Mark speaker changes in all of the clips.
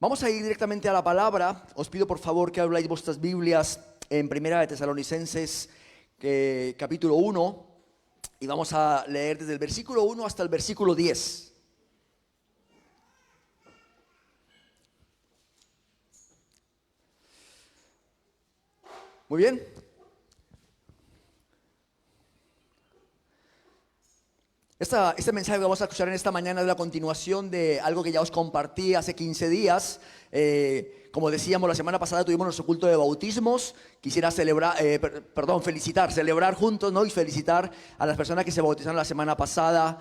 Speaker 1: Vamos a ir directamente a la palabra. Os pido por favor que habláis vuestras Biblias en Primera de Tesalonicenses capítulo 1 y vamos a leer desde el versículo 1 hasta el versículo 10. Muy bien. Este mensaje que vamos a escuchar en esta mañana es la continuación de algo que ya os compartí hace 15 días. Como decíamos, la semana pasada tuvimos nuestro culto de bautismos. Quisiera celebrar juntos, ¿no? Y felicitar a las personas que se bautizaron la semana pasada.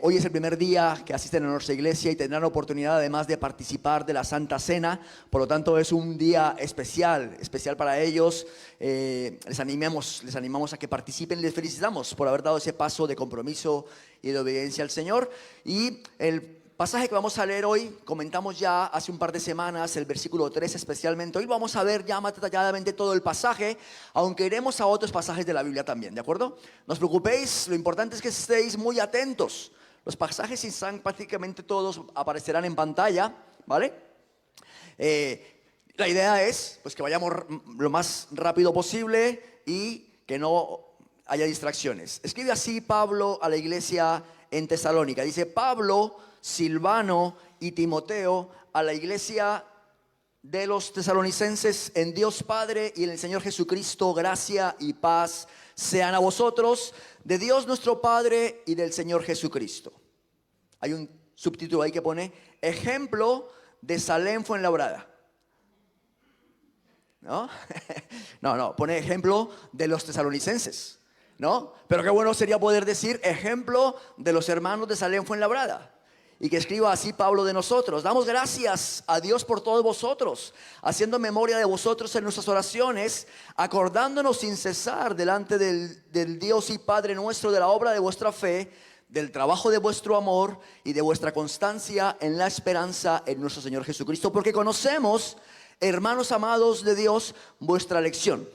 Speaker 1: Hoy es el primer día que asisten a nuestra iglesia y tendrán la oportunidad además de participar de la Santa Cena. Por lo tanto, es un día especial para ellos. Les animamos a que participen. Les felicitamos por haber dado ese paso de compromiso y de obediencia al Señor. Y el pasaje que vamos a leer hoy, comentamos ya hace un par de semanas, el versículo 3 especialmente. Hoy vamos a ver ya más detalladamente todo el pasaje, aunque iremos a otros pasajes de la Biblia también, ¿de acuerdo? No os preocupéis, lo importante es que estéis muy atentos. Los pasajes están prácticamente todos, aparecerán en pantalla, ¿vale? La idea es pues que vayamos lo más rápido posible y que no haya distracciones. Escribe así Pablo a la iglesia en Tesalónica. Dice: Pablo, Silvano y Timoteo, a la iglesia de los tesalonicenses en Dios Padre y en el Señor Jesucristo, gracia y paz sean a vosotros, de Dios nuestro Padre y del Señor Jesucristo. Hay un subtítulo ahí que pone: ejemplo de Salem Fuenlabrada. ¿No? No, pone ejemplo de los tesalonicenses, ¿no? Pero qué bueno sería poder decir ejemplo de los hermanos de Salem Fuenlabrada. Y que escriba así Pablo de nosotros: damos gracias a Dios por todos vosotros, haciendo memoria de vosotros en nuestras oraciones, acordándonos sin cesar delante del Dios y Padre nuestro de la obra de vuestra fe, del trabajo de vuestro amor y de vuestra constancia en la esperanza en nuestro Señor Jesucristo, porque conocemos, hermanos amados de Dios, vuestra elección.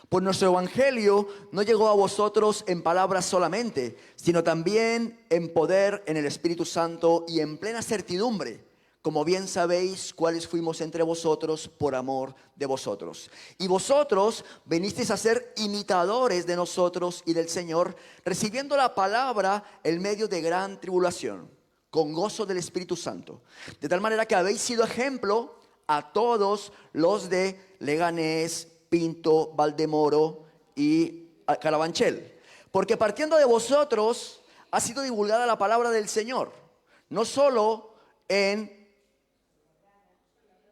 Speaker 1: Pues nuestro evangelio no llegó a vosotros en palabras solamente, sino también en poder, en el Espíritu Santo y en plena certidumbre, como bien sabéis cuáles fuimos entre vosotros por amor de vosotros. Y vosotros venisteis a ser imitadores de nosotros y del Señor, recibiendo la palabra en medio de gran tribulación, con gozo del Espíritu Santo, de tal manera que habéis sido ejemplo a todos los de Leganés, Pinto, Valdemoro y Carabanchel. Porque partiendo de vosotros ha sido divulgada la palabra del Señor, no solo en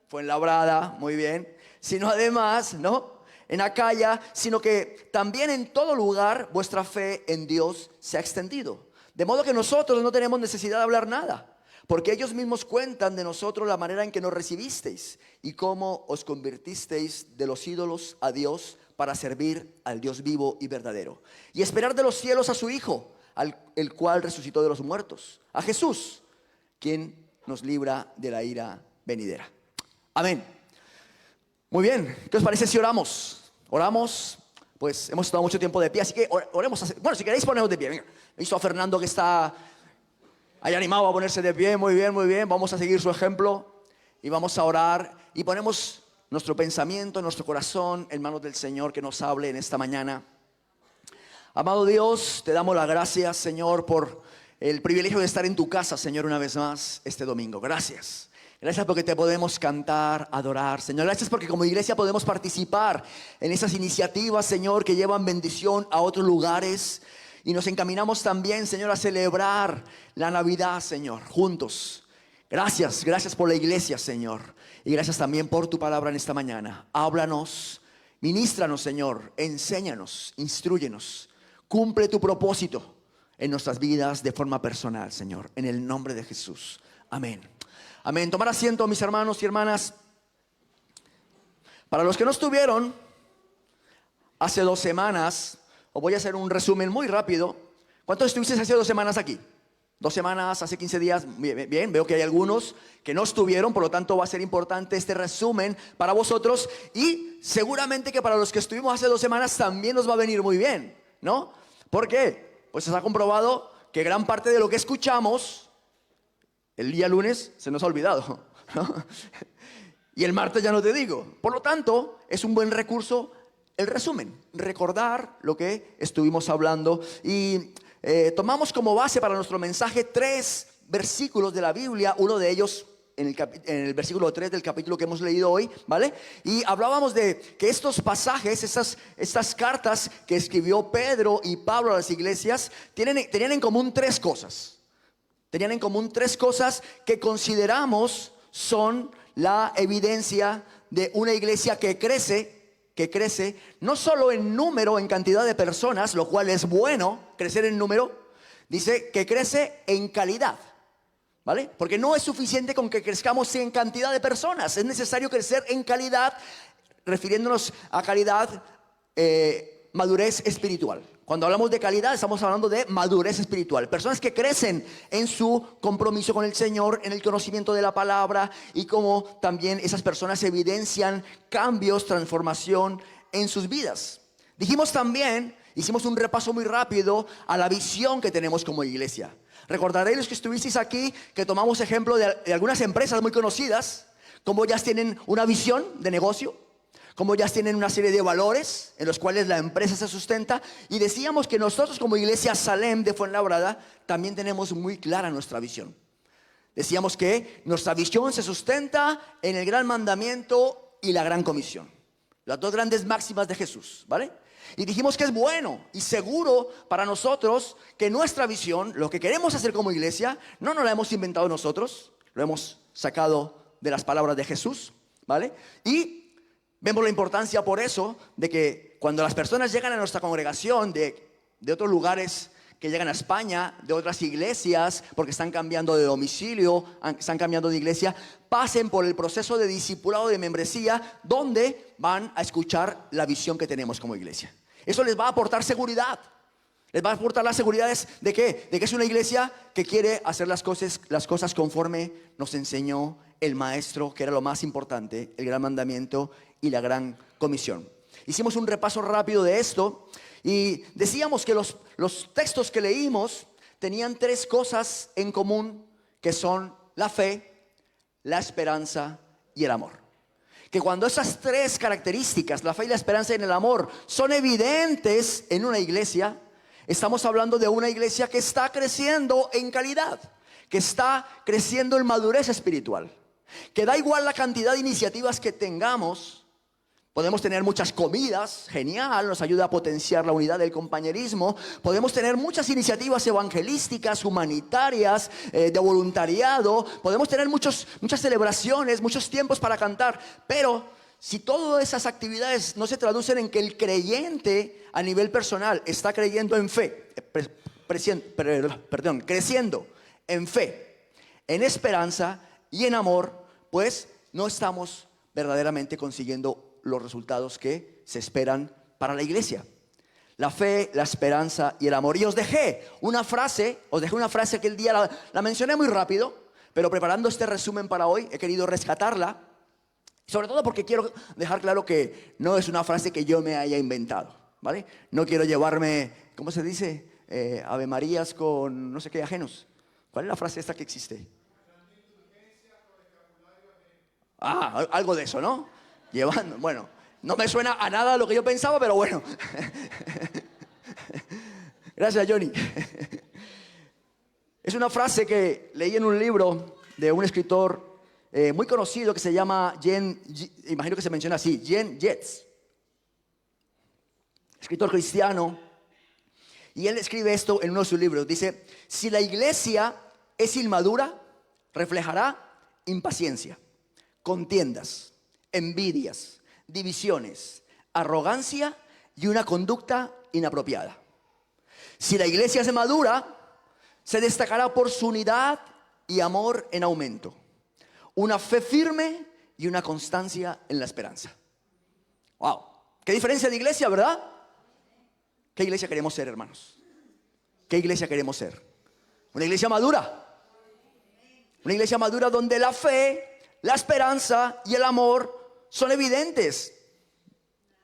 Speaker 1: Fuenlabrada, muy bien, sino además, ¿no?, en Acaya, sino que también en todo lugar vuestra fe en Dios se ha extendido. De modo que nosotros no tenemos necesidad de hablar nada, porque ellos mismos cuentan de nosotros la manera en que nos recibisteis y cómo os convirtisteis de los ídolos a Dios para servir al Dios vivo y verdadero, y esperar de los cielos a su Hijo, el cual resucitó de los muertos, a Jesús, quien nos libra de la ira venidera. Amén. Muy bien, ¿qué os parece si oramos? Oramos. Pues hemos estado mucho tiempo de pie, así que oremos. Bueno, si queréis poneros de pie. Venga. He visto a Fernando que está ahí animado a ponerse de pie. Muy bien, muy bien. Vamos a seguir su ejemplo y vamos a orar y ponemos nuestro pensamiento, nuestro corazón en manos del Señor, que nos hable en esta mañana. Amado Dios, te damos las gracias, Señor, por el privilegio de estar en tu casa, Señor, una vez más este domingo. Gracias. Gracias porque te podemos cantar, adorar, Señor. Gracias porque como iglesia podemos participar en esas iniciativas, Señor, que llevan bendición a otros lugares. Y nos encaminamos también, Señor, a celebrar la Navidad, Señor, juntos. Gracias por la iglesia, Señor. Y gracias también por tu palabra en esta mañana. Háblanos, ministranos, Señor. Enséñanos, instrúyenos. Cumple tu propósito en nuestras vidas de forma personal, Señor. En el nombre de Jesús. Amén. Amén. Tomar asiento, mis hermanos y hermanas. Para los que no estuvieron hace 2 semanas, os voy a hacer un resumen muy rápido. ¿Cuántos estuvisteis hace 2 semanas aquí? 2 semanas, hace 15 días. Bien, veo que hay algunos que no estuvieron, por lo tanto va a ser importante este resumen para vosotros. Y seguramente que para los que estuvimos hace 2 semanas también nos va a venir muy bien, ¿no? ¿Por qué? Pues se ha comprobado que gran parte de lo que escuchamos el día lunes se nos ha olvidado. ¿no? Y el martes ya no te digo. Por lo tanto, es un buen recurso el resumen, recordar lo que estuvimos hablando. Y tomamos como base para nuestro mensaje 3 versículos de la Biblia, uno de ellos en el versículo 3 del capítulo que hemos leído hoy, ¿vale? Y hablábamos de que estos pasajes, estas cartas que escribió Pedro y Pablo a las iglesias, tenían en común 3 cosas. Tenían en común 3 cosas que consideramos son la evidencia de una iglesia que crece, no solo en número, en cantidad de personas, lo cual es bueno, crecer en número. Dice que crece en calidad, ¿vale? Porque no es suficiente con que crezcamos en cantidad de personas, es necesario crecer en calidad, refiriéndonos a calidad, madurez espiritual. Cuando hablamos de calidad, estamos hablando de madurez espiritual. Personas que crecen en su compromiso con el Señor, en el conocimiento de la palabra, y como también esas personas evidencian cambios, transformación en sus vidas. Dijimos también, hicimos un repaso muy rápido a la visión que tenemos como iglesia. Recordaréis los que estuvisteis aquí que tomamos ejemplo de algunas empresas muy conocidas, como ellas tienen una visión de negocio, como ya tienen una serie de valores en los cuales la empresa se sustenta. Y decíamos que nosotros como iglesia Salem de Fuenlabrada también tenemos muy clara nuestra visión. Decíamos que nuestra visión se sustenta en el gran mandamiento y la gran comisión, las 2 grandes máximas de Jesús, ¿vale? Y dijimos que es bueno y seguro para nosotros que nuestra visión, lo que queremos hacer como iglesia, no nos la hemos inventado nosotros, lo hemos sacado de las palabras de Jesús, ¿vale? Y vemos la importancia por eso de que cuando las personas llegan a nuestra congregación de otros lugares, que llegan a España, de otras iglesias, porque están cambiando de domicilio, están cambiando de iglesia, pasen por el proceso de discipulado de membresía, donde van a escuchar la visión que tenemos como iglesia. Eso les va a aportar seguridad. Les va a aportar las seguridades de ¿qué? De que es una iglesia que quiere hacer las cosas conforme nos enseñó el maestro, que era lo más importante, el gran mandamiento y la gran comisión. Hicimos un repaso rápido de esto y decíamos que los textos que leímos tenían 3 cosas en común, que son la fe, la esperanza y el amor. Que cuando esas 3 características, la fe y la esperanza y el amor, son evidentes en una iglesia, estamos hablando de una iglesia que está creciendo en calidad, que está creciendo en madurez espiritual, que da igual la cantidad de iniciativas que tengamos. Podemos tener muchas comidas, genial, nos ayuda a potenciar la unidad del compañerismo. Podemos tener muchas iniciativas evangelísticas, humanitarias, de voluntariado. Podemos tener muchas celebraciones, muchos tiempos para cantar. Pero si todas esas actividades no se traducen en que el creyente a nivel personal está creyendo en fe, creciendo en fe, en esperanza y en amor, pues no estamos verdaderamente consiguiendo los resultados que se esperan para la iglesia. La fe, la esperanza y el amor. Y os dejé una frase aquel día, la mencioné muy rápido, pero preparando este resumen para hoy he querido rescatarla, sobre todo porque quiero dejar claro que no es una frase que yo me haya inventado, ¿vale? No quiero llevarme, ¿cómo se dice? Ave Marías con no sé qué ajenos. ¿Cuál es la frase esta que existe? Algo de eso, ¿no? Bueno, no me suena a nada lo que yo pensaba, pero bueno. Gracias, Johnny. Es una frase que leí en un libro de un escritor muy conocido que se llama imagino que se menciona así, Jen Jetz, escritor cristiano. Y él escribe esto en uno de sus libros. Dice: si la iglesia es inmadura, reflejará impaciencia, contiendas, envidias, divisiones, arrogancia y una conducta inapropiada. Si la iglesia es madura, se destacará por su unidad y amor en aumento, una fe firme y una constancia en la esperanza. Wow, qué diferencia de iglesia, ¿verdad? ¿Qué iglesia queremos ser, hermanos? ¿Qué iglesia queremos ser? Una iglesia madura. Una iglesia madura donde la fe, la esperanza y el amor son evidentes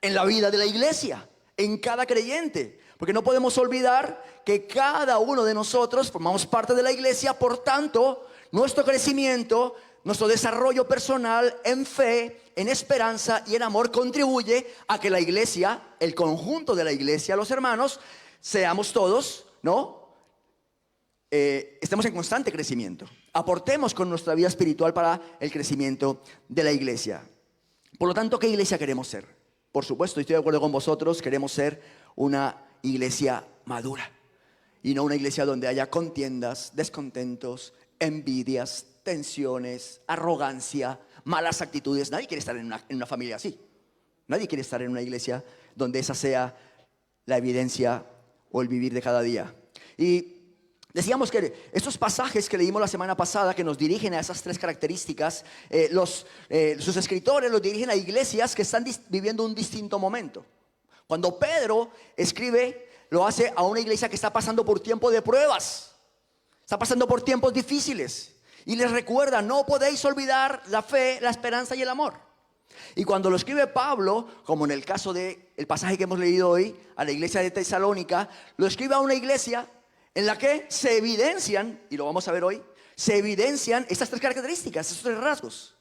Speaker 1: en la vida de la iglesia, en cada creyente. Porque no podemos olvidar que cada uno de nosotros formamos parte de la iglesia, por tanto, nuestro crecimiento nuestro desarrollo personal en fe, en esperanza y en amor contribuye a que la iglesia, el conjunto de la iglesia, los hermanos, seamos todos, ¿no? Estemos en constante crecimiento. Aportemos con nuestra vida espiritual para el crecimiento de la iglesia. Por lo tanto, ¿qué iglesia queremos ser? Por supuesto, estoy de acuerdo con vosotros, queremos ser una iglesia madura y no una iglesia donde haya contiendas, descontentos, envidias, tensiones, arrogancia, malas actitudes. Nadie quiere estar en una familia así. Nadie quiere estar en una iglesia donde esa sea la evidencia o el vivir de cada día. Y decíamos que estos pasajes que leímos la semana pasada, que nos dirigen a esas tres características, sus escritores los dirigen a iglesias que están viviendo un distinto momento. Cuando Pedro escribe, lo hace a una iglesia que está pasando por tiempo de pruebas, está pasando por tiempos difíciles, y les recuerda: no podéis olvidar la fe, la esperanza y el amor. Y cuando lo escribe Pablo, como en el caso del pasaje que hemos leído hoy, a la iglesia de Tesalónica, lo escribe a una iglesia en la que se evidencian, y lo vamos a ver hoy, se evidencian estas tres características, estos tres rasgos.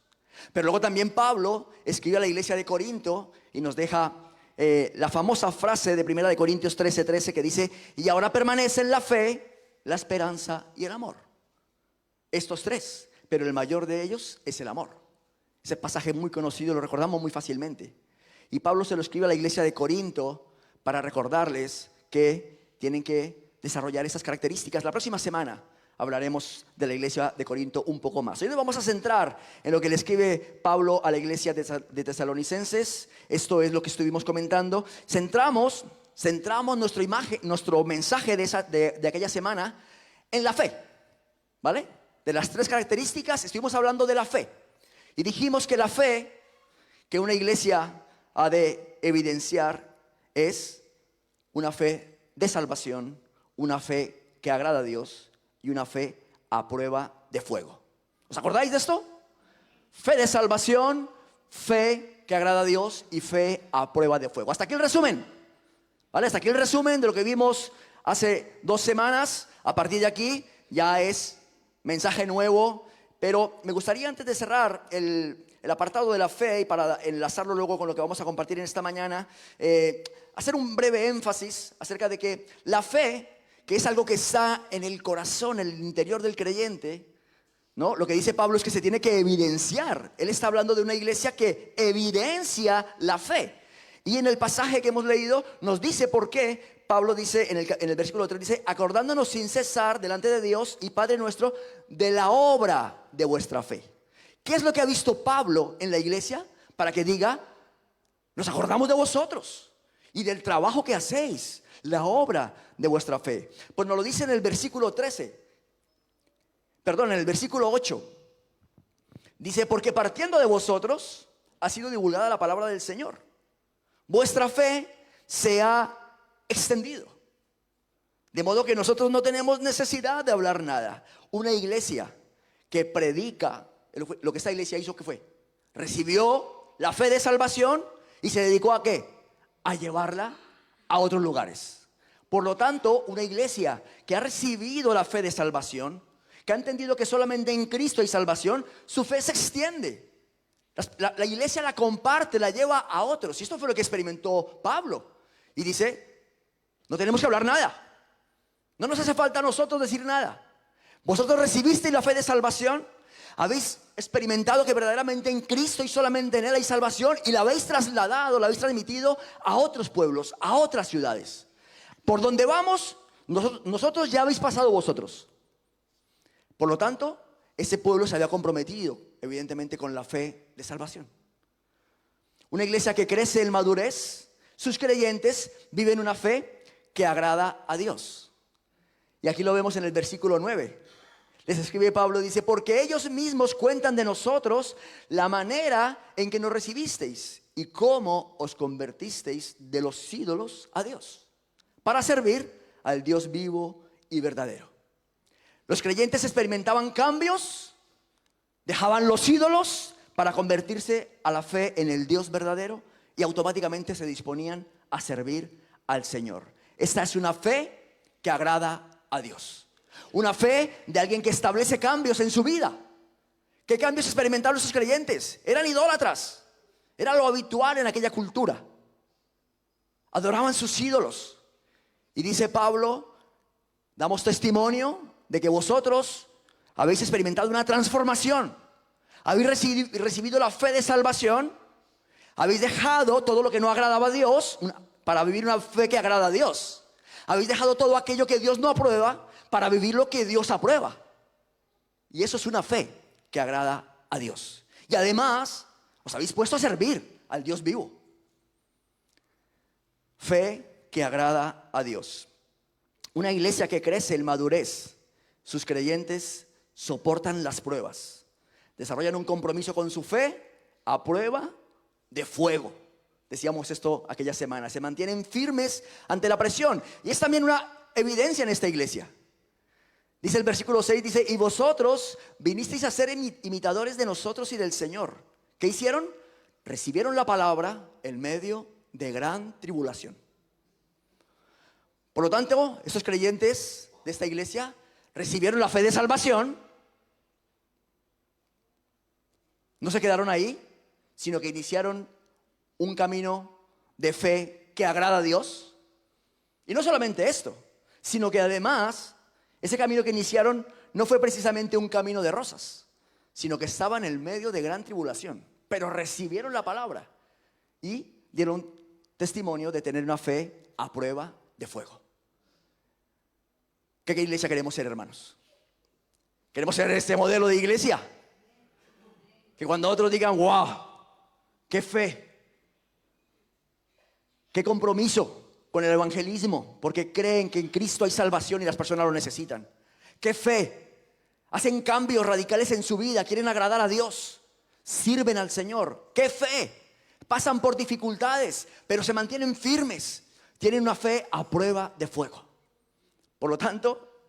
Speaker 1: Pero luego también Pablo escribe a la iglesia de Corinto y nos deja la famosa frase de 1 Corintios 13:13 que dice: y ahora permanecen la fe, la esperanza y el amor. Estos tres, pero el mayor de ellos es el amor. Ese pasaje muy conocido, lo recordamos muy fácilmente. Y Pablo se lo escribe a la iglesia de Corinto para recordarles que tienen que desarrollar esas características. La próxima semana hablaremos de la iglesia de Corinto un poco más. Hoy nos vamos a centrar en lo que le escribe Pablo a la iglesia de Tesalonicenses. Esto es lo que estuvimos comentando. Centramos nuestro mensaje de aquella semana en la fe, ¿vale? De las tres características estuvimos hablando de la fe. Y dijimos que la fe que una iglesia ha de evidenciar es una fe de salvación, una fe que agrada a Dios y una fe a prueba de fuego. ¿Os acordáis de esto? Fe de salvación, fe que agrada a Dios y fe a prueba de fuego. Hasta aquí el resumen, ¿vale? Hasta aquí el resumen de lo que vimos hace 2 semanas. A partir de aquí ya es mensaje nuevo. Pero me gustaría, antes de cerrar el apartado de la fe y para enlazarlo luego con lo que vamos a compartir en esta mañana, hacer un breve énfasis acerca de que la fe, que es algo que está en el corazón, en el interior del creyente, ¿no? Lo que dice Pablo es que se tiene que evidenciar. Él está hablando de una iglesia que evidencia la fe. Y en el pasaje que hemos leído nos dice por qué. Pablo dice en el versículo 3, dice: acordándonos sin cesar delante de Dios y Padre nuestro de la obra de vuestra fe. ¿Qué es lo que ha visto Pablo en la iglesia? Para que diga: nos acordamos de vosotros y del trabajo que hacéis, la obra de vuestra fe. Pues nos lo dice en el versículo 8. Dice: porque partiendo de vosotros ha sido divulgada la palabra del Señor. Vuestra fe se ha extendido, de modo que nosotros no tenemos necesidad de hablar nada. Una iglesia que predica lo que esta iglesia hizo, ¿qué fue? Recibió la fe de salvación y se dedicó ¿a qué? A llevarla a otros lugares. Por lo tanto, una iglesia que ha recibido la fe de salvación, que ha entendido que solamente en Cristo hay salvación, su fe se extiende. La iglesia la comparte, la lleva a otros. Y esto fue lo que experimentó Pablo. Y dice: no tenemos que hablar nada. No nos hace falta a nosotros decir nada. Vosotros recibisteis la fe de salvación. Habéis experimentado que verdaderamente en Cristo y solamente en Él hay salvación. Y la habéis trasladado, la habéis transmitido a otros pueblos, a otras ciudades. Por donde vamos, nosotros ya habéis pasado vosotros. Por lo tanto, ese pueblo se había comprometido, evidentemente, con la fe de salvación. Una iglesia que crece en madurez, sus creyentes viven una fe que agrada a Dios. Y aquí lo vemos en el versículo 9. Les escribe Pablo, dice: porque ellos mismos cuentan de nosotros la manera en que nos recibisteis y cómo os convertisteis de los ídolos a Dios, para servir al Dios vivo y verdadero. Los creyentes experimentaban cambios, dejaban los ídolos para convertirse a la fe en el Dios verdadero y automáticamente se disponían a servir al Señor. Esta es una fe que agrada a Dios. Una fe de alguien que establece cambios en su vida, ¿Qué cambios experimentaron esos creyentes? Eran idólatras. Era lo habitual en aquella cultura. Adoraban sus ídolos. Y dice Pablo, damos testimonio de que vosotros habéis experimentado una transformación. Habéis recibido la fe de salvación. Habéis dejado todo lo que no agradaba a Dios para vivir una fe que agrada a Dios. Habéis dejado todo aquello que Dios no aprueba para vivir lo que Dios aprueba. Y eso es una fe que agrada a Dios. Y además os habéis puesto a servir al Dios vivo. Fe que agrada a Dios. Una iglesia que crece en madurez. Sus creyentes soportan las pruebas. Desarrollan un compromiso con su fe a prueba de fuego. Decíamos esto aquella semana. Se mantienen firmes ante la presión. Y es también una evidencia en esta iglesia. Dice el versículo 6, dice, y vosotros vinisteis a ser imitadores de nosotros y del Señor. ¿Qué hicieron? Recibieron la palabra en medio de gran tribulación. Por lo tanto, estos creyentes de esta iglesia recibieron la fe de salvación. No se quedaron ahí, sino que iniciaron un camino de fe que agrada a Dios. Y no solamente esto, sino que además ese camino que iniciaron no fue precisamente un camino de rosas, sino que estaban en el medio de gran tribulación, pero recibieron la palabra y dieron testimonio de tener una fe a prueba de fuego. ¿Qué iglesia queremos ser, hermanos? Queremos ser este modelo de iglesia que cuando otros digan, wow, qué fe, qué compromiso con el evangelismo, porque creen que en Cristo hay salvación y las personas lo necesitan. Qué fe, hacen cambios radicales en su vida, quieren agradar a Dios, sirven al Señor. Qué fe, pasan por dificultades, pero se mantienen firmes, tienen una fe a prueba de fuego. Por lo tanto,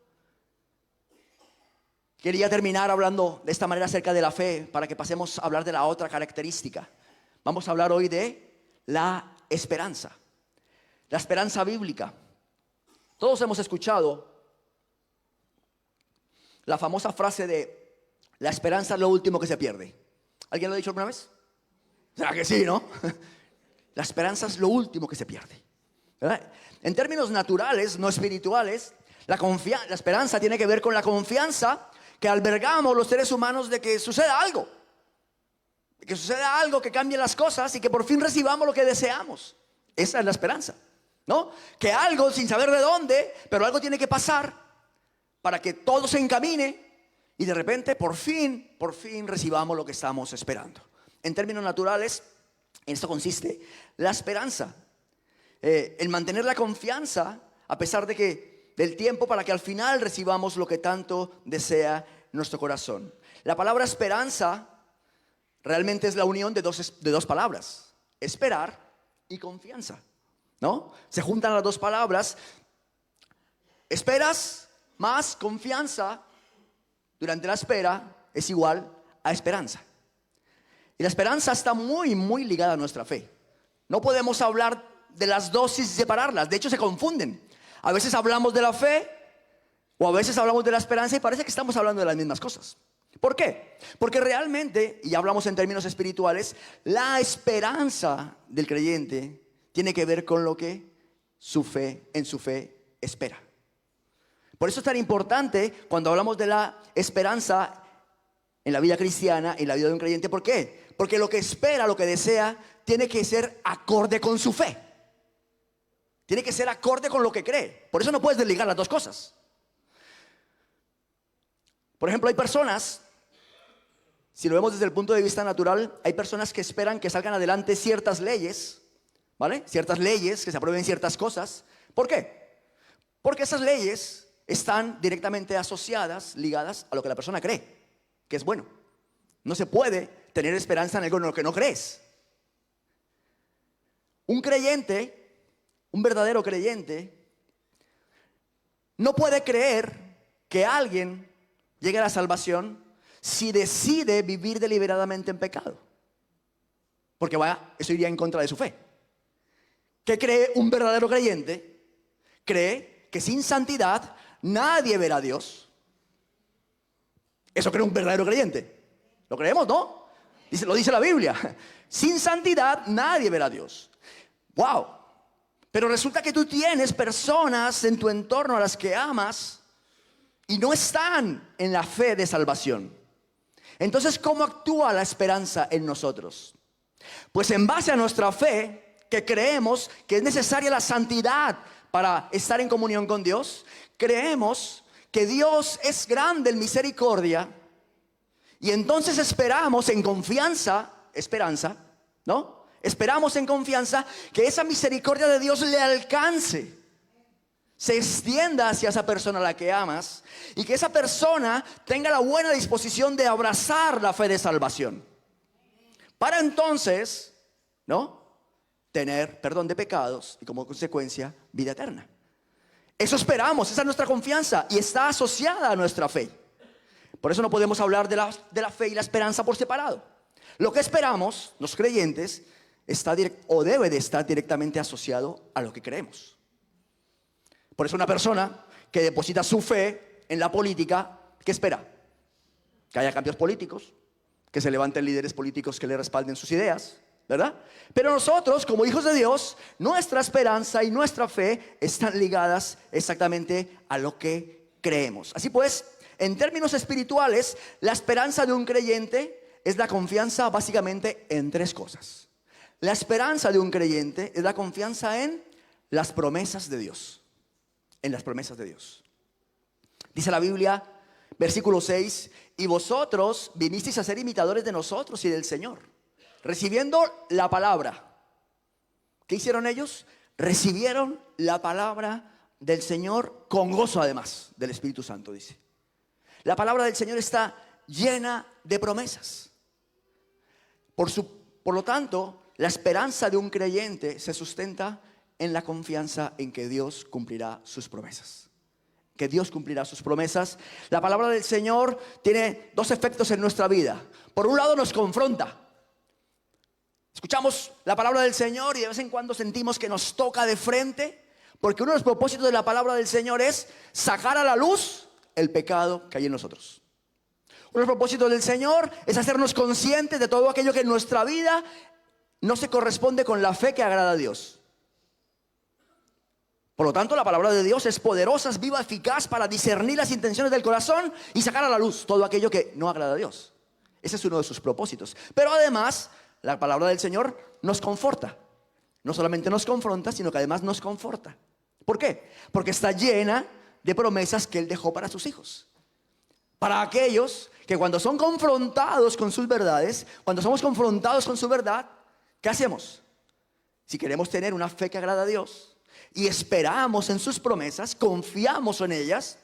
Speaker 1: quería terminar hablando de esta manera acerca de la fe, para que pasemos a hablar de la otra característica. Vamos a hablar hoy de la esperanza. La esperanza bíblica. Todos hemos escuchado la famosa frase de la esperanza es lo último que se pierde. ¿Alguien lo ha dicho alguna vez? ¿Será que sí, no? La esperanza es lo último que se pierde, ¿verdad? En términos naturales, no espirituales, la esperanza tiene que ver con la confianza que albergamos los seres humanos de que suceda algo. Que suceda algo que cambie las cosas y que por fin recibamos lo que deseamos. Esa es la esperanza, ¿no? Que algo, sin saber de dónde, pero algo tiene que pasar para que todo se encamine y de repente por fin recibamos lo que estamos esperando. En términos naturales, en esto consiste la esperanza, en mantener la confianza a pesar del tiempo, para que al final recibamos lo que tanto desea nuestro corazón. La palabra esperanza realmente es la unión de dos palabras: esperar y confianza, ¿no? Se juntan las dos palabras. Esperas más confianza durante la espera es igual a esperanza. Y la esperanza está muy, muy ligada a nuestra fe. No podemos hablar de las dos y separarlas. De hecho, se confunden. A veces hablamos de la fe o a veces hablamos de la esperanza y parece que estamos hablando de las mismas cosas. ¿Por qué? Porque realmente, y ya hablamos en términos espirituales, la esperanza del creyente tiene que ver con lo que en su fe espera. Por eso es tan importante cuando hablamos de la esperanza en la vida cristiana, en la vida de un creyente. ¿Por qué? Porque lo que espera, lo que desea, tiene que ser acorde con su fe. Tiene que ser acorde con lo que cree. Por eso no puedes desligar las dos cosas. Por ejemplo, hay personas, si lo vemos desde el punto de vista natural, hay personas que esperan que salgan adelante ciertas leyes, ¿vale? Ciertas leyes, que se aprueben ciertas cosas. ¿Por qué? Porque esas leyes están directamente asociadas, ligadas a lo que la persona cree que es bueno. No se puede tener esperanza en algo en lo que no crees. Un creyente, un verdadero creyente, no puede creer que alguien llegue a la salvación si decide vivir deliberadamente en pecado, porque eso iría en contra de su fe. ¿Qué cree un verdadero creyente? Cree que sin santidad nadie verá a Dios. Eso cree un verdadero creyente. ¿Lo creemos, no? Lo dice la Biblia. Sin santidad nadie verá a Dios. ¡Wow! Pero resulta que tú tienes personas en tu entorno a las que amas y no están en la fe de salvación. Entonces, ¿cómo actúa la esperanza en nosotros? Pues en base a nuestra fe, que creemos que es necesaria la santidad para estar en comunión con Dios, creemos que Dios es grande en misericordia y entonces esperamos en confianza, esperanza, ¿no? Esperamos en confianza que esa misericordia de Dios le alcance, se extienda hacia esa persona a la que amas y que esa persona tenga la buena disposición de abrazar la fe de salvación. Para entonces, ¿no?, tener perdón de pecados y como consecuencia vida eterna. Eso esperamos, esa es nuestra confianza y está asociada a nuestra fe. Por eso no podemos hablar de la fe y la esperanza por separado. Lo que esperamos, los creyentes, debe de estar directamente asociado a lo que creemos. Por eso una persona que deposita su fe en la política, ¿qué espera? Que haya cambios políticos, que se levanten líderes políticos que le respalden sus ideas, ¿verdad? Pero nosotros, como hijos de Dios, nuestra esperanza y nuestra fe están ligadas exactamente a lo que creemos. Así pues, en términos espirituales, la esperanza de un creyente es la confianza básicamente en tres cosas. La esperanza de un creyente es la confianza en las promesas de Dios. En las promesas de Dios. Dice la Biblia, versículo 6, y vosotros vinisteis a ser imitadores de nosotros y del Señor, recibiendo la palabra. ¿Qué hicieron ellos? Recibieron la palabra del Señor con gozo, además del Espíritu Santo, dice. La palabra del Señor está llena de promesas. Por lo tanto, la esperanza de un creyente se sustenta en la confianza en que Dios cumplirá sus promesas. Que Dios cumplirá sus promesas. La palabra del Señor tiene dos efectos en nuestra vida. Por un lado nos confronta. Escuchamos la palabra del Señor y de vez en cuando sentimos que nos toca de frente, porque uno de los propósitos de la palabra del Señor es sacar a la luz el pecado que hay en nosotros. Uno de los propósitos del Señor es hacernos conscientes de todo aquello que en nuestra vida no se corresponde con la fe que agrada a Dios. Por lo tanto, la palabra de Dios es poderosa, es viva, eficaz para discernir las intenciones del corazón y sacar a la luz todo aquello que no agrada a Dios. Ese es uno de sus propósitos. Pero además, la palabra del Señor nos conforta. No solamente nos confronta, sino que además nos conforta. ¿Por qué? Porque está llena de promesas que Él dejó para sus hijos. Para aquellos que cuando son confrontados con sus verdades, cuando somos confrontados con su verdad, ¿qué hacemos? Si queremos tener una fe que agrada a Dios y esperamos en sus promesas, confiamos en ellas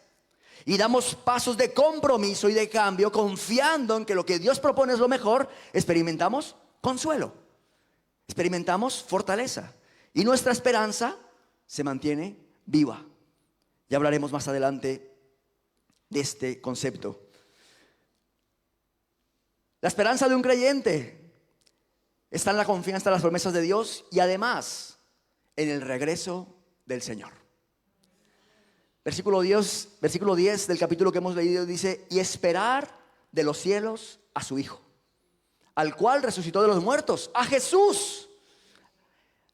Speaker 1: y damos pasos de compromiso y de cambio, confiando en que lo que Dios propone es lo mejor, experimentamos consuelo, experimentamos fortaleza y nuestra esperanza se mantiene viva. Ya hablaremos más adelante de este concepto. La esperanza de un creyente está en la confianza en las promesas de Dios y además en el regreso del Señor. Versículo 10 del capítulo que hemos leído dice: y esperar de los cielos a su Hijo, al cual resucitó de los muertos, a Jesús.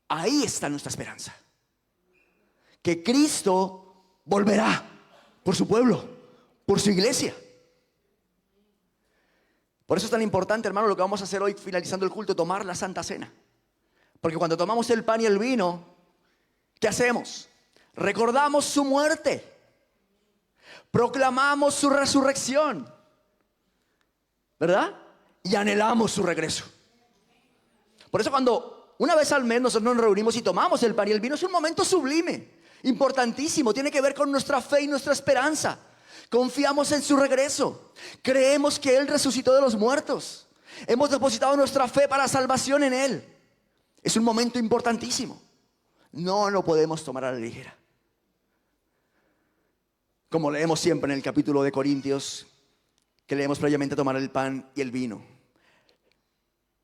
Speaker 1: Ahí está nuestra esperanza, que Cristo volverá por su pueblo, por su iglesia. Por eso es tan importante, hermano, lo que vamos a hacer hoy finalizando el culto, tomar la Santa Cena. Porque cuando tomamos el pan y el vino, ¿qué hacemos? Recordamos su muerte, proclamamos su resurrección, ¿verdad? Y anhelamos su regreso. Por eso cuando una vez al mes nosotros nos reunimos y tomamos el pan y el vino, es un momento sublime, importantísimo, tiene que ver con nuestra fe y nuestra esperanza. Confiamos en su regreso, creemos que Él resucitó de los muertos, hemos depositado nuestra fe para salvación en Él. Es un momento importantísimo, no lo podemos tomar a la ligera. Como leemos siempre en el capítulo de Corintios, que leemos previamente, tomar el pan y el vino.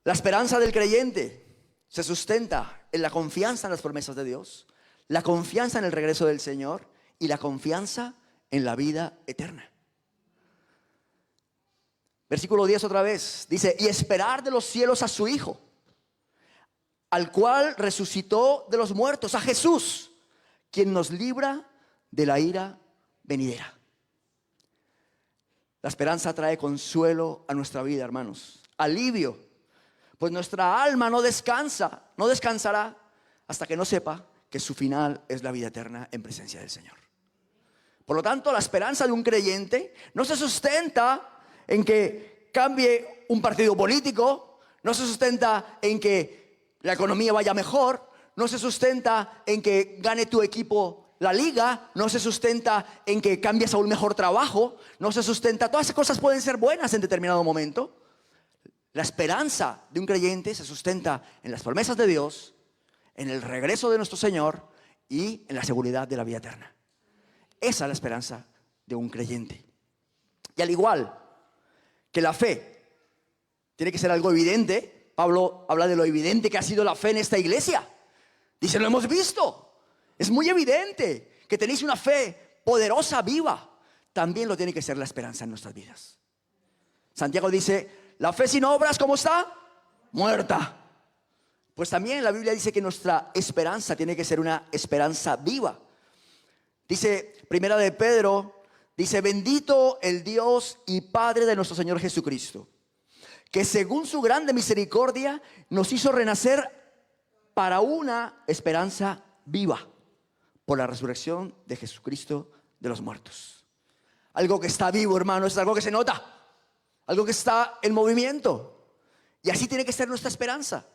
Speaker 1: La esperanza del creyente se sustenta en la confianza en las promesas de Dios, la confianza en el regreso del Señor y la confianza en la vida eterna. Versículo 10 otra vez. Dice, y esperar de los cielos a su Hijo, al cual resucitó de los muertos, a Jesús, quien nos libra de la ira venidera. La esperanza trae consuelo a nuestra vida, hermanos. Alivio. Pues nuestra alma no descansará hasta que no sepa que su final es la vida eterna en presencia del Señor. Por lo tanto, la esperanza de un creyente no se sustenta en que cambie un partido político, no se sustenta en que la economía vaya mejor, no se sustenta en que gane tu equipo la liga, no se sustenta en que cambies a un mejor trabajo, no se sustenta, todas esas cosas pueden ser buenas en determinado momento. La esperanza de un creyente se sustenta en las promesas de Dios, en el regreso de nuestro Señor y en la seguridad de la vida eterna. Esa es la esperanza de un creyente. Y al igual que la fe tiene que ser algo evidente, Pablo habla de lo evidente que ha sido la fe en esta iglesia. Dice, lo hemos visto. Es muy evidente que tenéis una fe poderosa, viva. También lo tiene que ser la esperanza en nuestras vidas. Santiago dice, la fe sin obras, ¿cómo está? Muerta. Pues también la Biblia dice que nuestra esperanza tiene que ser una esperanza viva. Dice Primera de Pedro, dice, bendito el Dios y Padre de nuestro Señor Jesucristo, que según su grande misericordia nos hizo renacer para una esperanza viva por la resurrección de Jesucristo de los muertos. Algo que está vivo, hermano, es algo que se nota. Algo que está en movimiento. Y así tiene que ser nuestra esperanza,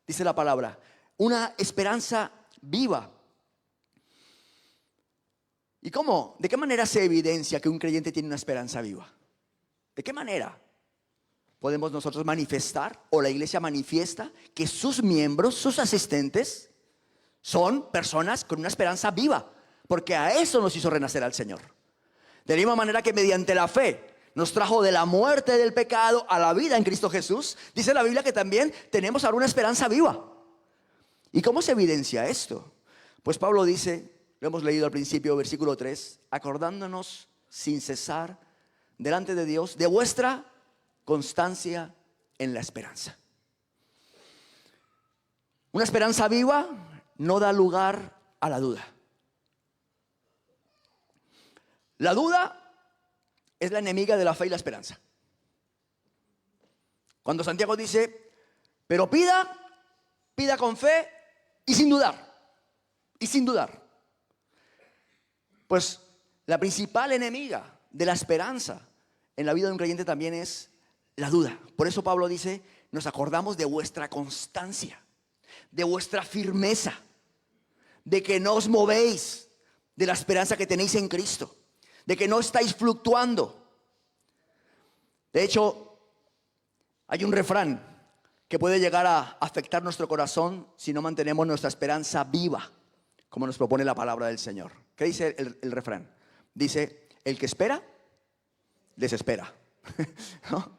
Speaker 1: dice la palabra. Una esperanza viva. ¿Y cómo? ¿De qué manera se evidencia que un creyente tiene una esperanza viva? ¿De qué manera podemos nosotros manifestar, o la iglesia manifiesta, que sus miembros, sus asistentes, son personas con una esperanza viva? Porque a eso nos hizo renacer al Señor. De la misma manera que mediante la fe nos trajo de la muerte del pecado a la vida en Cristo Jesús, dice la Biblia que también tenemos ahora una esperanza viva. ¿Y cómo se evidencia esto? Pues Pablo dice, lo hemos leído al principio, versículo 3, acordándonos sin cesar delante de Dios de vuestra constancia en la esperanza. Una esperanza viva no da lugar a la duda. La duda es la enemiga de la fe y la esperanza. Cuando Santiago dice, pero pida con fe y sin dudar. Y sin dudar. Pues la principal enemiga de la esperanza en la vida de un creyente también es la duda. Por eso Pablo dice, nos acordamos de vuestra constancia, de vuestra firmeza, de que no os movéis de la esperanza que tenéis en Cristo, de que no estáis fluctuando. De hecho, hay un refrán que puede llegar a afectar nuestro corazón si no mantenemos nuestra esperanza viva, como nos propone la palabra del Señor. ¿Qué dice el refrán? Dice, el que espera, desespera. ¿No?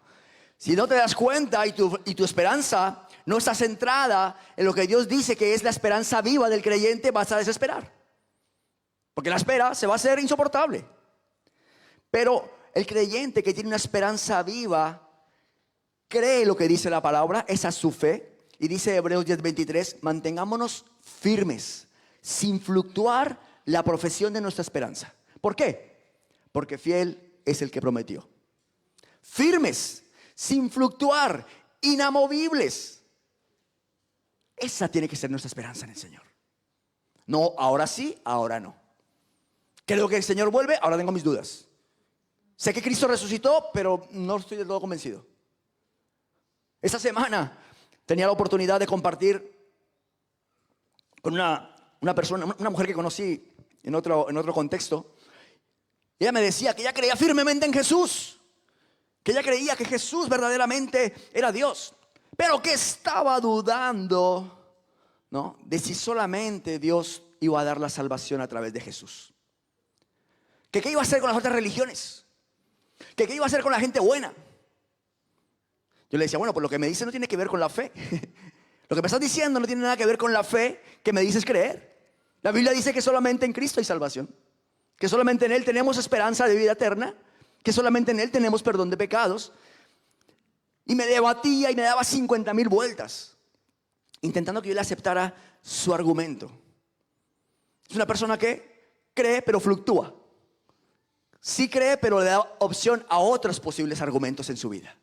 Speaker 1: Si no te das cuenta y tu esperanza no está centrada en lo que Dios dice que es la esperanza viva del creyente, vas a desesperar. Porque la espera se va a hacer insoportable. Pero el creyente que tiene una esperanza viva cree lo que dice la palabra, esa es su fe. Y dice Hebreos 10:23, mantengámonos firmes, sin fluctuar la profesión de nuestra esperanza. ¿Por qué? Porque fiel es el que prometió. Firmes, sin fluctuar, inamovibles. Esa tiene que ser nuestra esperanza en el Señor. No, ahora sí, ahora no. Creo que el Señor vuelve, ahora tengo mis dudas. Sé que Cristo resucitó, pero no estoy del todo convencido. Esta semana tenía la oportunidad de compartir con una persona, una mujer que conocí en otro contexto. Ella me decía que ella creía firmemente en Jesús, que ella creía que Jesús verdaderamente era Dios, pero que estaba dudando, ¿no?, de si solamente Dios iba a dar la salvación a través de Jesús. Que qué iba a hacer con las otras religiones, que qué iba a hacer con la gente buena. Yo le decía, bueno, pues lo que me dice no tiene que ver con la fe. Lo que me estás diciendo no tiene nada que ver con la fe que me dices creer. La Biblia dice que solamente en Cristo hay salvación, que solamente en Él tenemos esperanza de vida eterna, que solamente en Él tenemos perdón de pecados. Y me debatía y me daba 50.000 vueltas, intentando que yo le aceptara su argumento. Es una persona que cree pero fluctúa. Sí cree pero le da opción a otros posibles argumentos en su vida.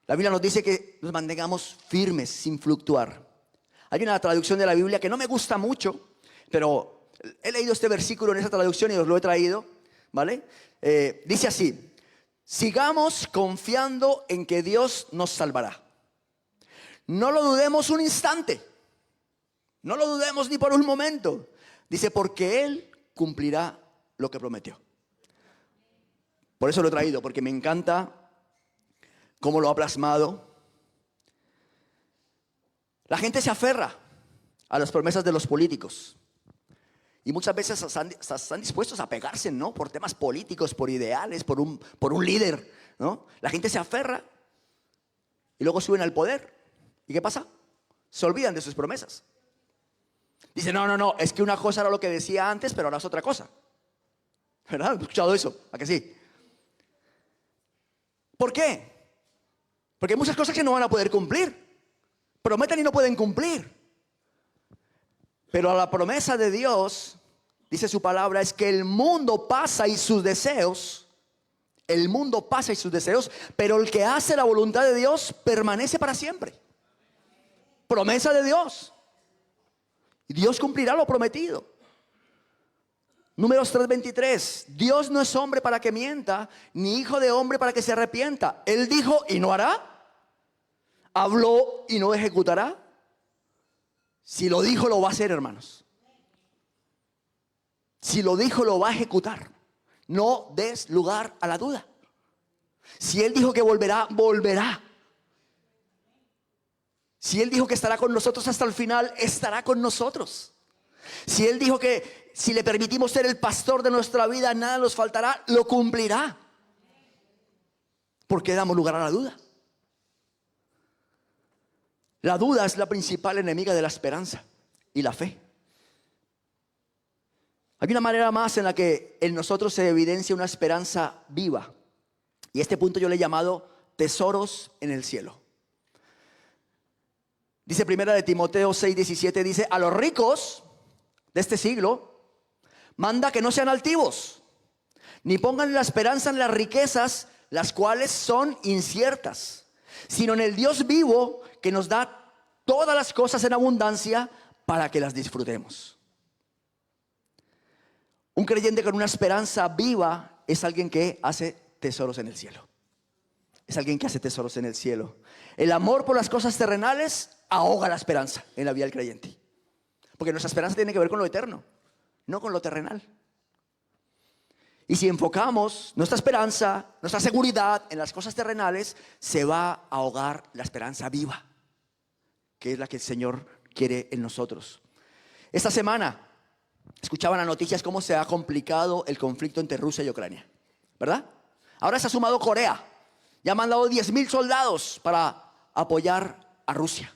Speaker 1: La Biblia nos dice que nos mantengamos firmes sin fluctuar. Hay una traducción de la Biblia que no me gusta mucho, pero he leído este versículo en esa traducción y os lo he traído, ¿vale? Dice así: sigamos confiando en que Dios nos salvará. No lo dudemos un instante. No lo dudemos ni por un momento. Dice, porque Él cumplirá lo que prometió. Por eso lo he traído, porque me encanta cómo lo ha plasmado. La gente se aferra a las promesas de los políticos. Y muchas veces están dispuestos a pegarse, ¿no? Por temas políticos, por ideales, por un líder, ¿no? La gente se aferra y luego suben al poder. ¿Y qué pasa? Se olvidan de sus promesas. Dicen, no, es que una cosa era lo que decía antes, pero ahora es otra cosa. ¿Verdad? ¿Has escuchado eso? ¿A que sí? ¿Por qué? Porque hay muchas cosas que no van a poder cumplir. Prometen y no pueden cumplir. Pero a la promesa de Dios, dice su palabra, es que el mundo pasa y sus deseos, pero el que hace la voluntad de Dios permanece para siempre. Promesa de Dios. Y Dios cumplirá lo prometido. Números 3:23. Dios no es hombre para que mienta, ni hijo de hombre para que se arrepienta. Él dijo y no hará. Habló y no ejecutará. Si lo dijo, lo va a hacer, hermanos. Si lo dijo, lo va a ejecutar. No des lugar a la duda. Si Él dijo que volverá, volverá. Si Él dijo que estará con nosotros hasta el final, estará con nosotros. Si Él dijo que si le permitimos ser el pastor de nuestra vida, nada nos faltará, lo cumplirá. ¿Por qué damos lugar a la duda? La duda es la principal enemiga de la esperanza y la fe. Hay una manera más en la que en nosotros se evidencia una esperanza viva. Y este punto yo le he llamado tesoros en el cielo. Dice primera de Timoteo 6:17, dice, a los ricos de este siglo manda que no sean altivos, ni pongan la esperanza en las riquezas, las cuales son inciertas, sino en el Dios vivo que nos da todas las cosas en abundancia para que las disfrutemos. Un creyente con una esperanza viva es alguien que hace tesoros en el cielo. Es alguien que hace tesoros en el cielo. El amor por las cosas terrenales ahoga la esperanza en la vida del creyente. Porque nuestra esperanza tiene que ver con lo eterno, no con lo terrenal. Y si enfocamos nuestra esperanza, nuestra seguridad en las cosas terrenales, se va a ahogar la esperanza viva, que es la que el Señor quiere en nosotros. Esta semana escuchaban las noticias cómo se ha complicado el conflicto entre Rusia y Ucrania, ¿verdad? Ahora se ha sumado Corea. Ya han mandado 10,000 soldados para apoyar a Rusia.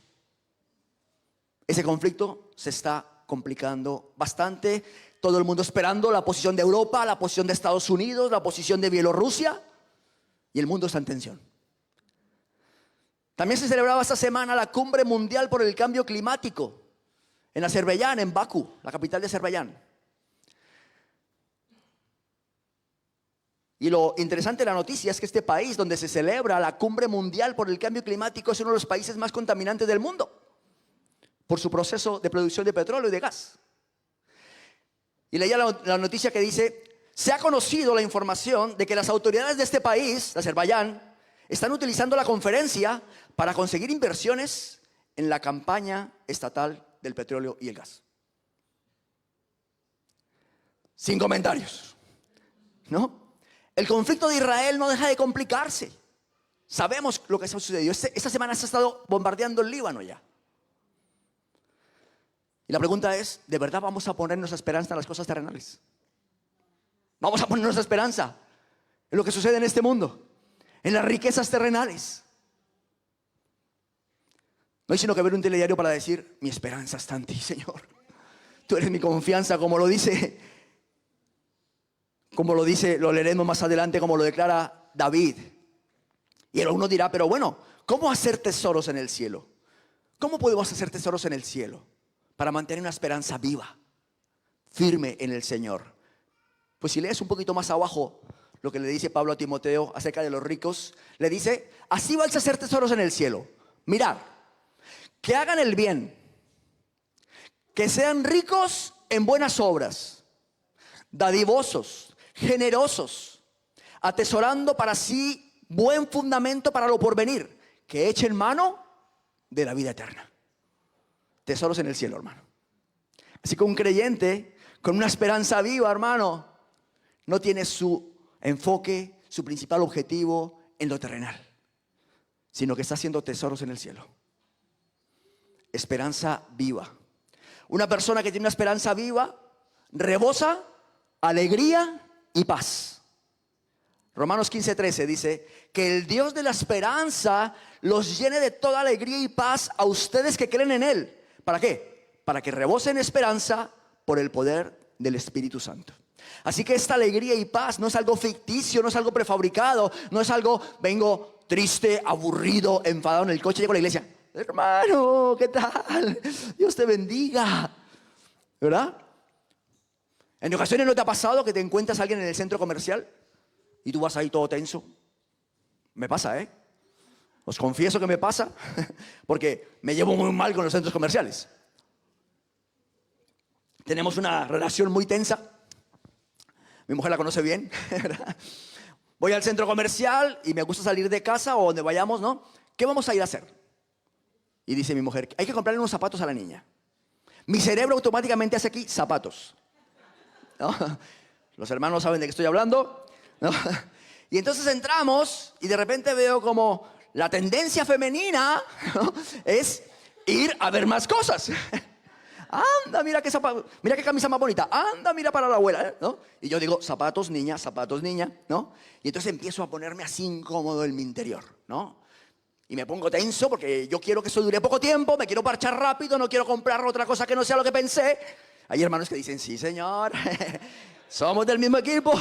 Speaker 1: Ese conflicto se está complicando bastante. Todo el mundo esperando la posición de Europa, la posición de Estados Unidos, la posición de Bielorrusia. Y el mundo está en tensión. También se celebraba esta semana la Cumbre Mundial por el Cambio Climático en Azerbaiyán, en Bakú, la capital de Azerbaiyán. Y lo interesante de la noticia es que este país donde se celebra la Cumbre Mundial por el Cambio Climático es uno de los países más contaminantes del mundo por su proceso de producción de petróleo y de gas. Y leía la noticia que dice, se ha conocido la información de que las autoridades de este país, de Azerbaiyán, están utilizando la conferencia para conseguir inversiones en la campaña estatal del petróleo y el gas. Sin comentarios, ¿no? El conflicto de Israel no deja de complicarse. Sabemos lo que ha sucedido. Esta semana se ha estado bombardeando el Líbano ya. Y la pregunta es, ¿de verdad vamos a poner nuestra esperanza en las cosas terrenales? ¿Vamos a poner nuestra esperanza en lo que sucede en este mundo? En las riquezas terrenales. No hay sino que ver un telediario para decir, mi esperanza está en ti, Señor. Tú eres mi confianza, como lo dice, lo leeremos más adelante, como lo declara David. Y uno dirá, pero bueno, ¿cómo hacer tesoros en el cielo? ¿Cómo podemos hacer tesoros en el cielo? Para mantener una esperanza viva, firme en el Señor. Pues si lees un poquito más abajo lo que le dice Pablo a Timoteo acerca de los ricos, le dice, así vais a hacer tesoros en el cielo. Mirad, que hagan el bien, que sean ricos en buenas obras, dadivosos, generosos, atesorando para sí buen fundamento para lo porvenir, que echen mano de la vida eterna. Tesoros en el cielo, hermano. Así que un creyente con una esperanza viva, hermano, no tiene su enfoque, su principal objetivo en lo terrenal, sino que está haciendo tesoros en el cielo. Esperanza viva. Una persona que tiene una esperanza viva rebosa alegría y paz. Romanos 15:13 dice que el Dios de la esperanza los llene de toda alegría y paz a ustedes que creen en Él. ¿Para qué? Para que rebosen esperanza por el poder del Espíritu Santo. Así que esta alegría y paz no es algo ficticio, no es algo prefabricado, no es algo, vengo triste, aburrido, enfadado en el coche, llego a la iglesia. Hermano, ¿qué tal? Dios te bendiga. ¿Verdad? En ocasiones ¿no te ha pasado que te encuentras a alguien en el centro comercial y tú vas ahí todo tenso? Me pasa, ¿eh? Os confieso que me pasa, porque me llevo muy mal con los centros comerciales. Tenemos una relación muy tensa. Mi mujer la conoce bien, ¿verdad? Voy al centro comercial y me gusta salir de casa o donde vayamos, ¿no? ¿Qué vamos a ir a hacer? Y dice mi mujer, hay que comprarle unos zapatos a la niña. Mi cerebro automáticamente hace aquí zapatos, ¿no? Los hermanos saben de qué estoy hablando, ¿no? Y entonces entramos y de repente veo como la tendencia femenina, ¿no?, es ir a ver más cosas. Anda, mira qué camisa más bonita. Anda, mira para la abuela, ¿no? Y yo digo, zapatos, niña, ¿no? Y entonces empiezo a ponerme así incómodo en mi interior, ¿no? Y me pongo tenso porque yo quiero que eso dure poco tiempo, me quiero parchar rápido, no quiero comprar otra cosa que no sea lo que pensé. Hay hermanos que dicen, sí, señor, somos del mismo equipo.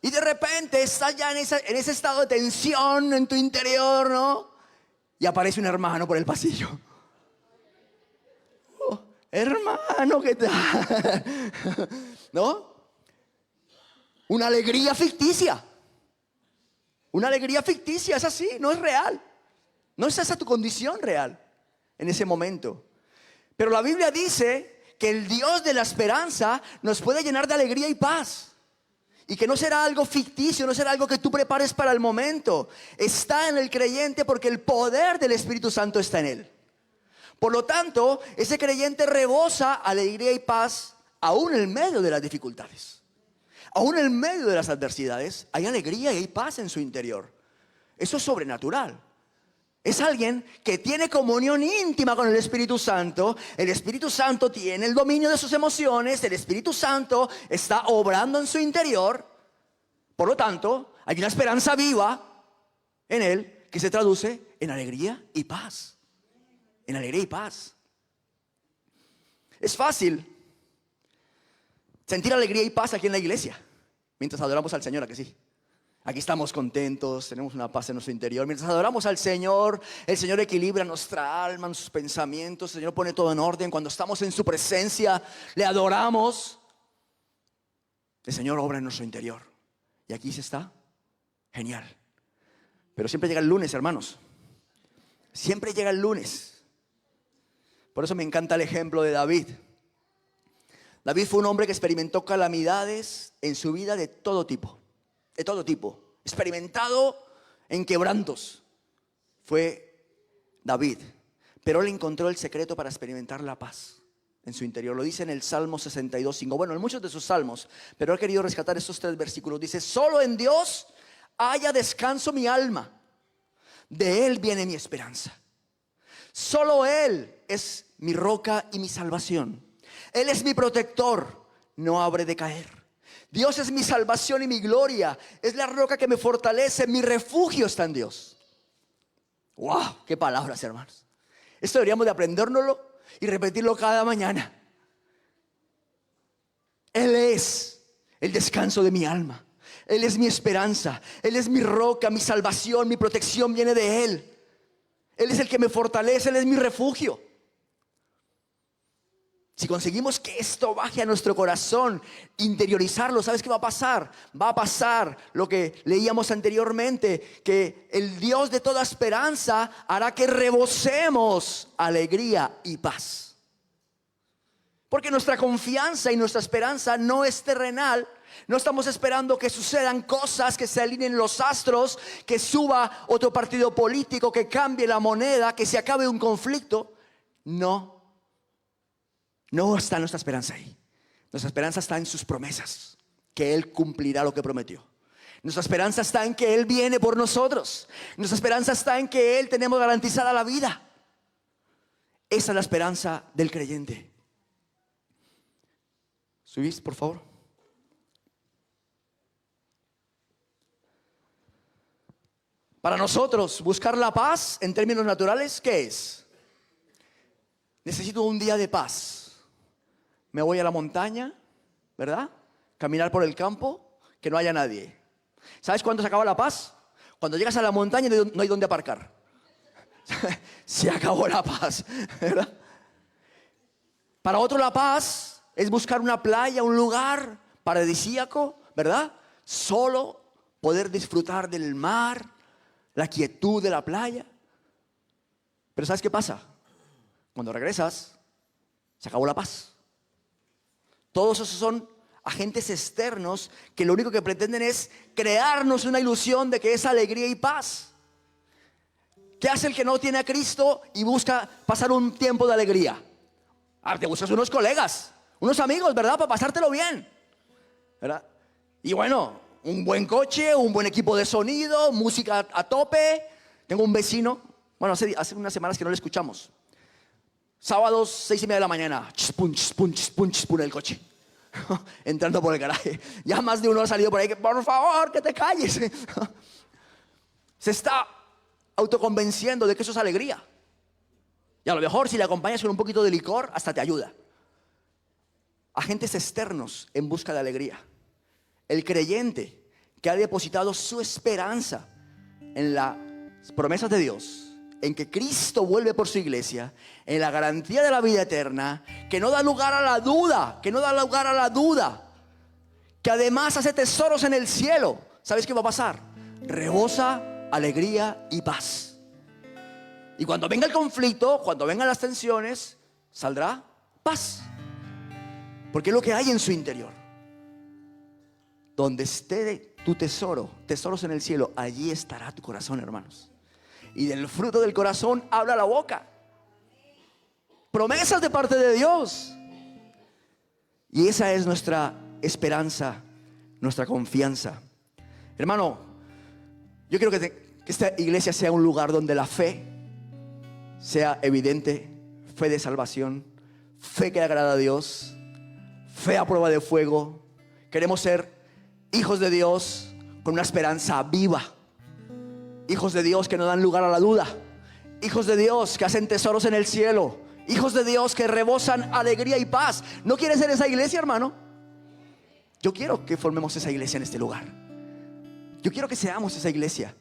Speaker 1: Y de repente estás ya en ese estado de tensión en tu interior, ¿no? Y aparece un hermano por el pasillo. Oh, hermano, ¿qué tal? ¿No? Una alegría ficticia. Una alegría ficticia, es así, no es real. No es esa tu condición real en ese momento. Pero la Biblia dice que el Dios de la esperanza nos puede llenar de alegría y paz. Y que no será algo ficticio, no será algo que tú prepares para el momento. Está en el creyente porque el poder del Espíritu Santo está en él. Por lo tanto, ese creyente rebosa alegría y paz aún en medio de las dificultades. Aún en medio de las adversidades hay alegría y hay paz en su interior. Eso es sobrenatural. Es alguien que tiene comunión íntima con el Espíritu Santo. El Espíritu Santo tiene el dominio de sus emociones. El Espíritu Santo está obrando en su interior. Por lo tanto, hay una esperanza viva en él que se traduce en alegría y paz. En alegría y paz. Es fácil sentir alegría y paz aquí en la iglesia mientras adoramos al Señor, ¿a que sí? Aquí estamos contentos, tenemos una paz en nuestro interior. Mientras adoramos al Señor, el Señor equilibra nuestra alma, nuestros pensamientos. El Señor pone todo en orden. Cuando estamos en su presencia, le adoramos. El Señor obra en nuestro interior. Y aquí se está genial. Pero siempre llega el lunes, hermanos. Siempre llega el lunes. Por eso me encanta el ejemplo de David. David fue un hombre que experimentó calamidades en su vida de todo tipo. De todo tipo, experimentado en quebrantos, fue David. Pero él encontró el secreto para experimentar la paz en su interior. Lo dice en el Salmo 62:5. Bueno, en muchos de sus salmos, pero he querido rescatar estos 3 versículos. Dice, solo en Dios haya descanso mi alma, de Él viene mi esperanza. Solo Él es mi roca y mi salvación. Él es mi protector, no habré de caer. Dios es mi salvación y mi gloria. Es la roca que me fortalece. Mi refugio está en Dios. ¡Wow! ¡Qué palabras, hermanos! Esto deberíamos de aprendérnoslo y repetirlo cada mañana. Él es el descanso de mi alma. Él es mi esperanza, Él es mi roca, mi salvación, mi protección viene de Él. Él es el que me fortalece, Él es mi refugio. Si conseguimos que esto baje a nuestro corazón, interiorizarlo, ¿sabes qué va a pasar? Va a pasar lo que leíamos anteriormente, que el Dios de toda esperanza hará que rebosemos alegría y paz. Porque nuestra confianza y nuestra esperanza no es terrenal. No estamos esperando que sucedan cosas, que se alineen los astros, que suba otro partido político, que cambie la moneda, que se acabe un conflicto. No está nuestra esperanza ahí. Nuestra esperanza está en sus promesas, que Él cumplirá lo que prometió. Nuestra esperanza está en que Él viene por nosotros. Nuestra esperanza está en que Él tenemos garantizada la vida. Esa es la esperanza del creyente. ¿Subís, por favor? Para nosotros, buscar la paz en términos naturales, ¿qué es? Necesito un día de paz. Me voy a la montaña, ¿verdad? Caminar por el campo, que no haya nadie. ¿Sabes cuándo se acaba la paz? Cuando llegas a la montaña y no hay dónde aparcar. Se acabó la paz, ¿verdad? Para otro la paz es buscar una playa, un lugar paradisíaco, ¿verdad? Solo poder disfrutar del mar, la quietud de la playa. Pero ¿sabes qué pasa? Cuando regresas, se acabó la paz. Todos esos son agentes externos que lo único que pretenden es crearnos una ilusión de que es alegría y paz. ¿Qué hace el que no tiene a Cristo y busca pasar un tiempo de alegría? Te buscas unos colegas, unos amigos, ¿verdad? Para pasártelo bien, ¿verdad? Y bueno, un buen coche, un buen equipo de sonido, música a tope. Tengo un vecino, bueno, hace unas semanas que no le escuchamos. Sábados, 6:30 de la mañana, chispun, chispun, chispun, chispun el coche. Entrando por el garaje. Ya más de uno ha salido por ahí que, por favor, que te calles. Se está autoconvenciendo de que eso es alegría. Y a lo mejor si le acompañas con un poquito de licor, hasta te ayuda. Agentes externos en busca de alegría. El creyente que ha depositado su esperanza en las promesas de Dios, en que Cristo vuelve por su iglesia, en la garantía de la vida eterna, que no da lugar a la duda, que además hace tesoros en el cielo. ¿Sabes qué va a pasar? Rebosa alegría y paz. Y cuando venga el conflicto, cuando vengan las tensiones, saldrá paz. Porque es lo que hay en su interior. Donde esté tu tesoro, tesoros en el cielo, allí estará tu corazón, hermanos. Y del fruto del corazón habla la boca. Promesas de parte de Dios. Y esa es nuestra esperanza, nuestra confianza. Hermano, yo quiero que esta iglesia sea un lugar donde la fe sea evidente. Fe de salvación, fe que le agrada a Dios, fe a prueba de fuego. Queremos ser hijos de Dios con una esperanza viva. Hijos de Dios que no dan lugar a la duda. Hijos de Dios que hacen tesoros en el cielo. Hijos de Dios que rebosan alegría y paz. ¿No quieres ser esa iglesia, hermano? Yo quiero que formemos esa iglesia en este lugar. Yo quiero que seamos esa iglesia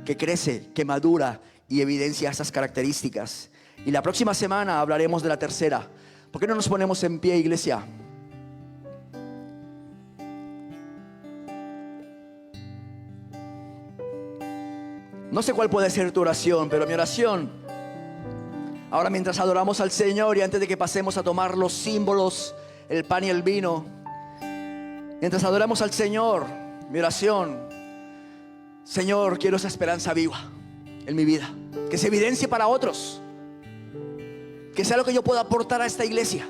Speaker 1: que crece, que madura y evidencia esas características. Y la próxima semana hablaremos de la tercera. ¿Por qué no nos ponemos en pie, iglesia? No sé cuál puede ser tu oración, pero mi oración, ahora mientras adoramos al Señor y antes de que pasemos a tomar los símbolos, el pan y el vino, mientras adoramos al Señor, mi oración: Señor, quiero esa esperanza viva en mi vida, que se evidencie para otros, que sea lo que yo pueda aportar a esta iglesia.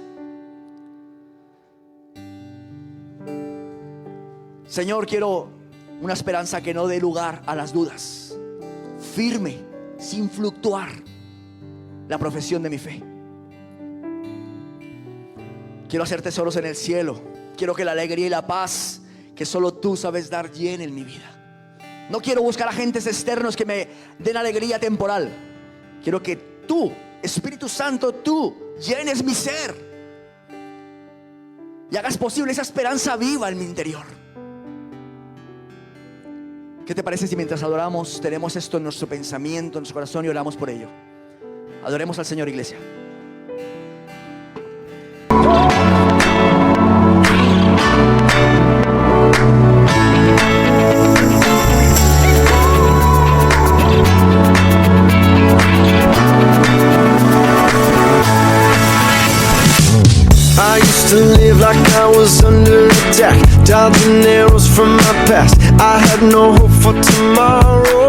Speaker 1: Señor, quiero una esperanza que no dé lugar a las dudas, firme, sin fluctuar, la profesión de mi fe. Quiero hacer tesoros en el cielo. Quiero que la alegría y la paz que solo tú sabes dar llenen mi vida. No quiero buscar agentes externos que me den alegría temporal. Quiero que tú, Espíritu Santo, tú llenes mi ser y hagas posible esa esperanza viva en mi interior. ¿Qué te parece si mientras adoramos tenemos esto en nuestro pensamiento, en nuestro corazón y oramos por ello? Adoremos al Señor, iglesia.
Speaker 2: I used to live like I was under attack, dodging arrows from my past. I had no hope for tomorrow.